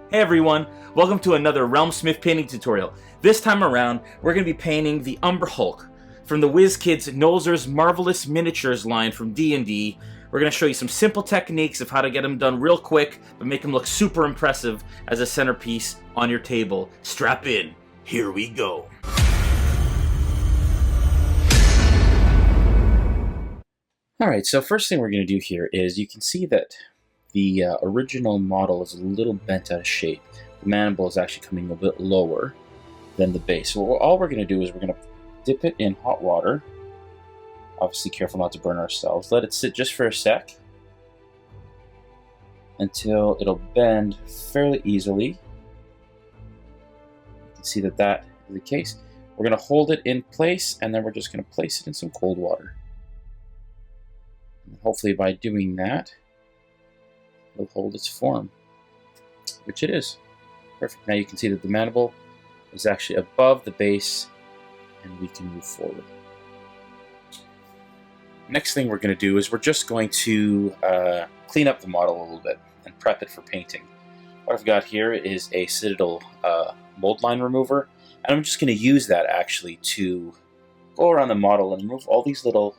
Hey everyone, welcome to another RealmSmith painting tutorial. This time around, we're going to be painting the Umber Hulk from the WizKids Nolzur's Marvellous Miniatures line from D&D. We're going to show you some simple techniques of how to get them done real quick, but make them look super impressive as a centerpiece on your table. Strap in, here we go. Alright, so first thing we're going to do here is you can see that the original model is a little bent out of shape. The mandible is actually coming a bit lower than the base. So all we're going to do is we're going to dip it in hot water. Obviously careful not to burn ourselves. Let it sit just for a sec until it'll bend fairly easily. You can see that that is the case. We're going to hold it in place and then we're just going to place it in some cold water. And hopefully by doing that, it'll hold its form, which it is. Perfect. Now you can see that the mandible is actually above the base and we can move forward. Next thing we're going to do is we're just going to clean up the model a little bit and prep it for painting. What I've got here is a Citadel mold line remover, and I'm just going to use that actually to go around the model and remove all these little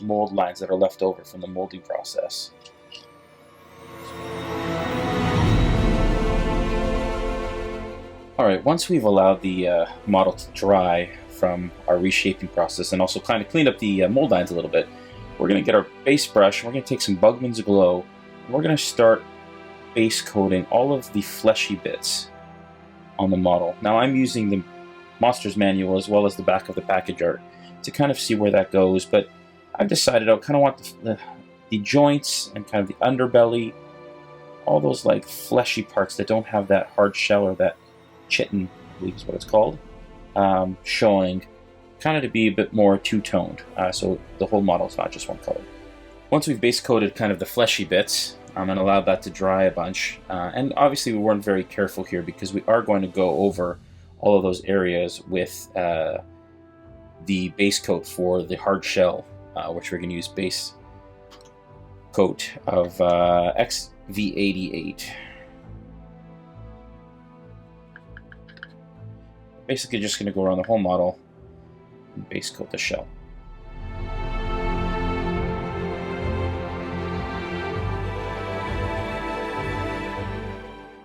mold lines that are left over from the molding process. Alright, once we've allowed the model to dry from our reshaping process and also kind of cleaned up the mold lines a little bit, we're going to get our base brush, and we're going to take some Bugman's Glow, and we're going to start base coating all of the fleshy bits on the model. Now I'm using the Monsters Manual as well as the back of the package art to kind of see where that goes, but I've decided I kind of want the joints and kind of the underbelly, all those like fleshy parts that don't have that hard shell or that chitin, I believe is what it's called, showing, kind of to be a bit more two-toned, so the whole model is not just one color. Once we've base coated kind of the fleshy bits and allowed that to dry a bunch, and obviously we weren't very careful here because we are going to go over all of those areas with the base coat for the hard shell, which we're going to use base coat of XV88. Basically just going to go around the whole model and base coat the shell.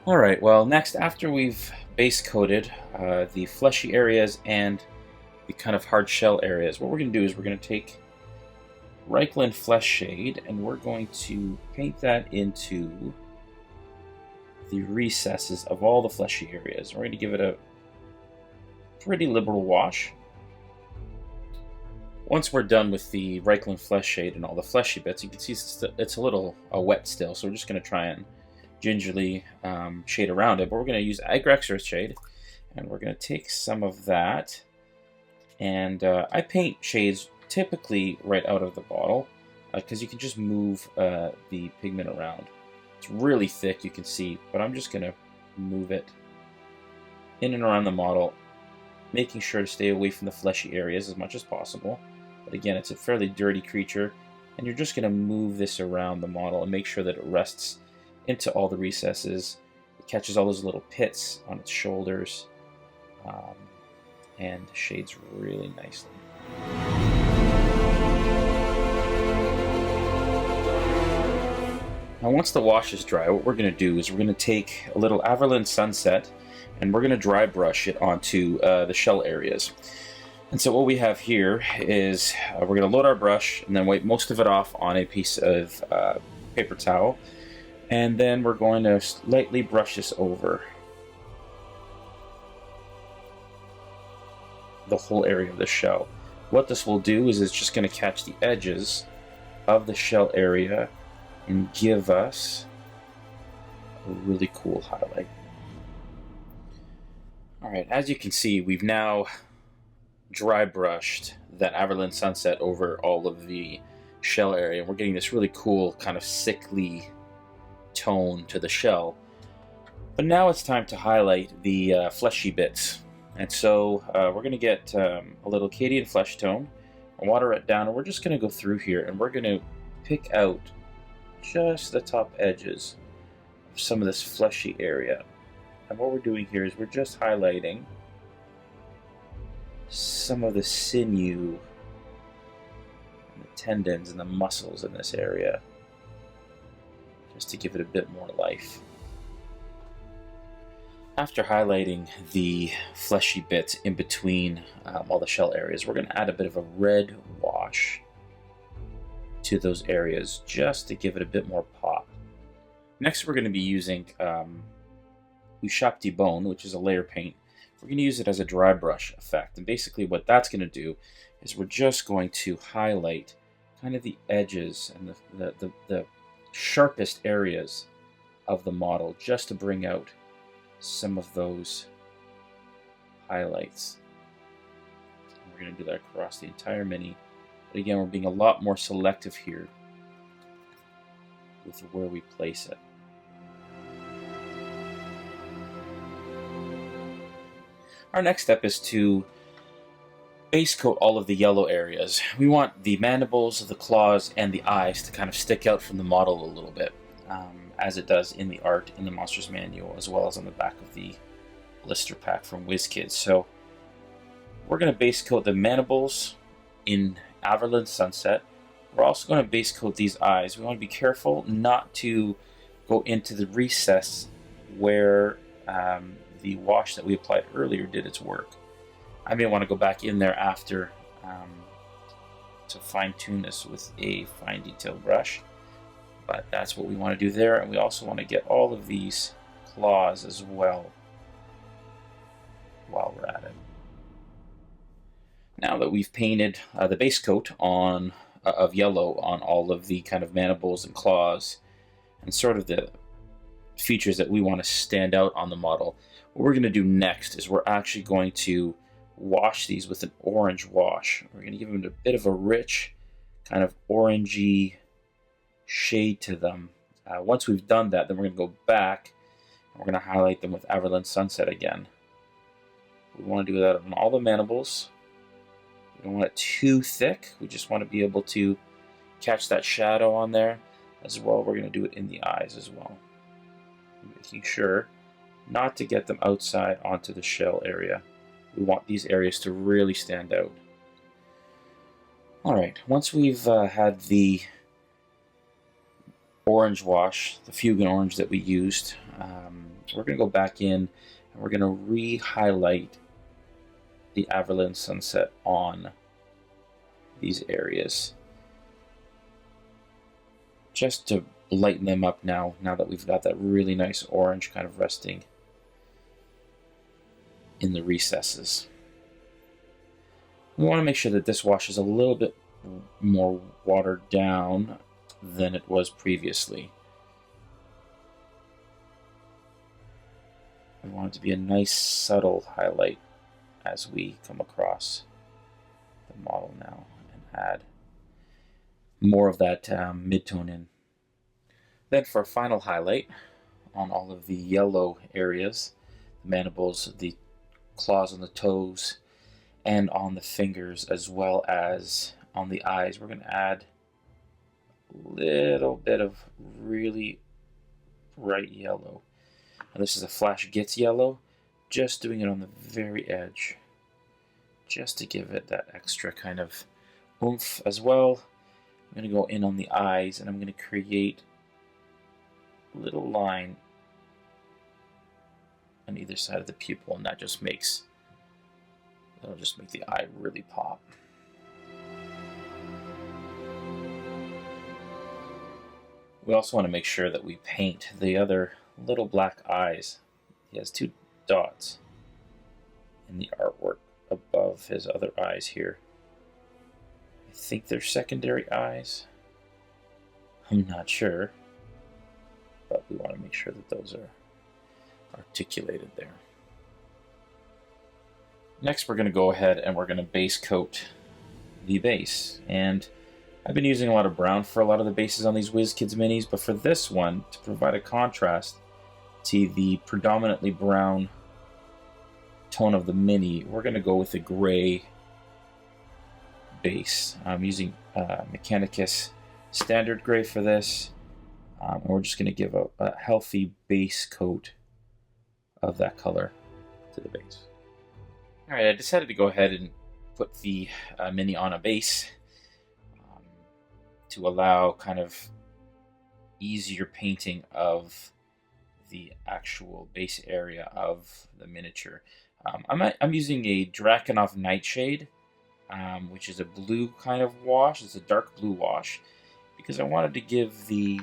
Alright, well next, after we've base coated the fleshy areas and the kind of hard shell areas, what we're going to do is we're going to take Reikland Flesh Shade and we're going to paint that into the recesses of all the fleshy areas. We're going to give it a pretty liberal wash. Once we're done with the Reikland Flesh Shade and all the fleshy bits, you can see it's a little wet still, so we're just going to try and gingerly shade around it. But we're going to use Agrex Earth Shade, and we're going to take some of that, and I paint shades typically right out of the bottle because you can just move the pigment around. It's really thick, you can see, but I'm just going to move it in and around the model, making sure to stay away from the fleshy areas as much as possible. But again, it's a fairly dirty creature, and you're just going to move this around the model and make sure that it rests into all the recesses. It catches all those little pits on its shoulders, and shades really nicely. Now once the wash is dry, what we're going to do is we're going to take a little Averland Sunset and we're going to dry brush it onto the shell areas. And so what we have here is we're going to load our brush and then wipe most of it off on a piece of paper towel, and then we're going to lightly brush this over the whole area of the shell. What this will do is it's just going to catch the edges of the shell area and give us a really cool highlight. Alright, as you can see, we've now dry brushed that Averland Sunset over all of the shell area. We're getting this really cool kind of sickly tone to the shell. But now it's time to highlight the fleshy bits. And so we're going to get a little Cadian Flesh Tone, and water it down, and we're just going to go through here and we're going to pick out just the top edges of some of this fleshy area. And what we're doing here is we're just highlighting some of the sinew and the tendons and the muscles in this area, just to give it a bit more life. After highlighting the fleshy bits in between all the shell areas, we're going to add a bit of a red wash to those areas just to give it a bit more pop. Next, we're going to be using Ushapti Bone, which is a layer paint. We're going to use it as a dry brush effect. And basically what that's going to do is we're just going to highlight kind of the edges and the sharpest areas of the model just to bring out some of those highlights. And we're going to do that across the entire mini. But again, we're being a lot more selective here with where we place it. Our next step is to base coat all of the yellow areas. We want the mandibles, the claws, and the eyes to kind of stick out from the model a little bit, as it does in the art in the Monsters Manual, as well as on the back of the blister pack from WizKids. So we're going to base coat the mandibles in Averland Sunset. We're also going to base coat these eyes. We want to be careful not to go into the recess where the wash that we applied earlier did its work. I may want to go back in there after to fine-tune this with a fine detail brush, but that's what we want to do there. And we also want to get all of these claws as well while we're at it. Now that we've painted the base coat on of yellow on all of the kind of mandibles and claws and sort of the features that we want to stand out on the model, what we're going to do next is we're actually going to wash these with an orange wash. We're going to give them a bit of a rich kind of orangey shade to them. Once we've done that, then we're going to go back and we're going to highlight them with Averland Sunset again. We want to do that on all the mandibles. We don't want it too thick. We just want to be able to catch that shadow on there as well. We're going to do it in the eyes as well, making sure not to get them outside onto the shell area. We want these areas to really stand out. Alright, once we've had the orange wash, the Fugan orange that we used, we're going to go back in and we're going to re-highlight the Averland Sunset on these areas, just to lighten them up now that we've got that really nice orange kind of resting in the recesses. We want to make sure that this wash is a little bit more watered down than it was previously. We want it to be a nice subtle highlight as we come across the model now and add more of that mid-tone in. Then for a final highlight on all of the yellow areas, the mandibles, the claws on the toes, and on the fingers, as well as on the eyes, we're going to add a little bit of really bright yellow. Now this is a Flash Gits yellow, just doing it on the very edge, just to give it that extra kind of oomph as well. I'm going to go in on the eyes and I'm going to create a little line on either side of the pupil, and that'll just make the eye really pop. We also want to make sure that we paint the other little black eyes. He has two dots in the artwork above his other eyes here. I think they're secondary eyes. I'm not sure, but we want to make sure that those are articulated there. Next, we're going to go ahead and we're going to base coat the base. And I've been using a lot of brown for a lot of the bases on these WizKids minis, but for this one, to provide a contrast to the predominantly brown tone of the mini, we're going to go with a gray base. I'm using Mechanicus Standard Gray for this. And we're just going to give a healthy base coat of that color to the base. Alright, I decided to go ahead and put the Mini on a base to allow kind of easier painting of the actual base area of the miniature. I'm using a Drakenov Nightshade, which is a blue kind of wash. It's a dark blue wash, because I wanted to give the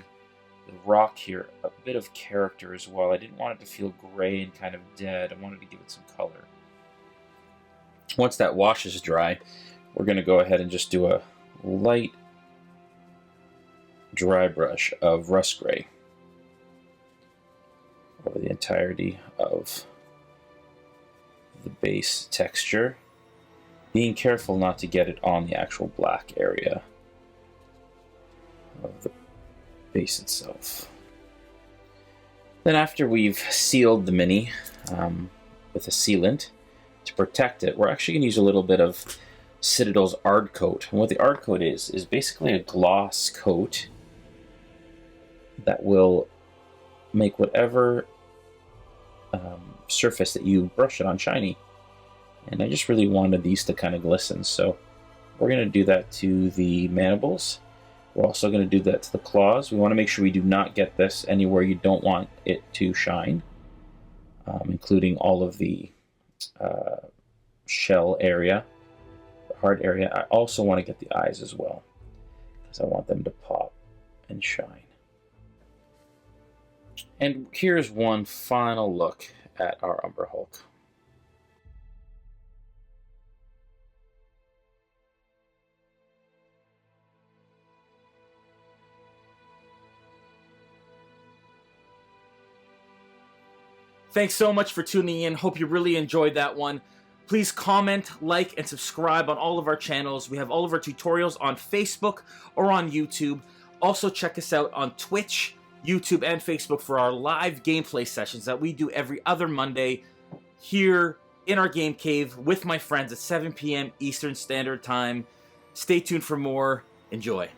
rock here a bit of character as well. I didn't want it to feel gray and kind of dead. I wanted to give it some color. Once that wash is dry, we're going to go ahead and just do a light dry brush of rust gray over the entirety of the base texture, being careful not to get it on the actual black area of the base itself. Then after we've sealed the Mini with a sealant to protect it, we're actually going to use a little bit of Citadel's Ard Coat. And what the Ard Coat is basically a gloss coat that will make whatever surface that you brush it on shiny. And I just really wanted these to kind of glisten, so we're going to do that to the mandibles. We're also going to do that to the claws. We want to make sure we do not get this anywhere you don't want it to shine, including all of the shell area, the hard area. I also want to get the eyes as well, because I want them to pop and shine. And here's one final look at our Umber Hulk. Thanks so much for tuning in. Hope you really enjoyed that one. Please comment, like, and subscribe on all of our channels. We have all of our tutorials on Facebook or on YouTube. Also check us out on Twitch, YouTube, and Facebook for our live gameplay sessions that we do every other Monday here in our game cave with my friends at 7 p.m. Eastern Standard Time. Stay tuned for more. Enjoy.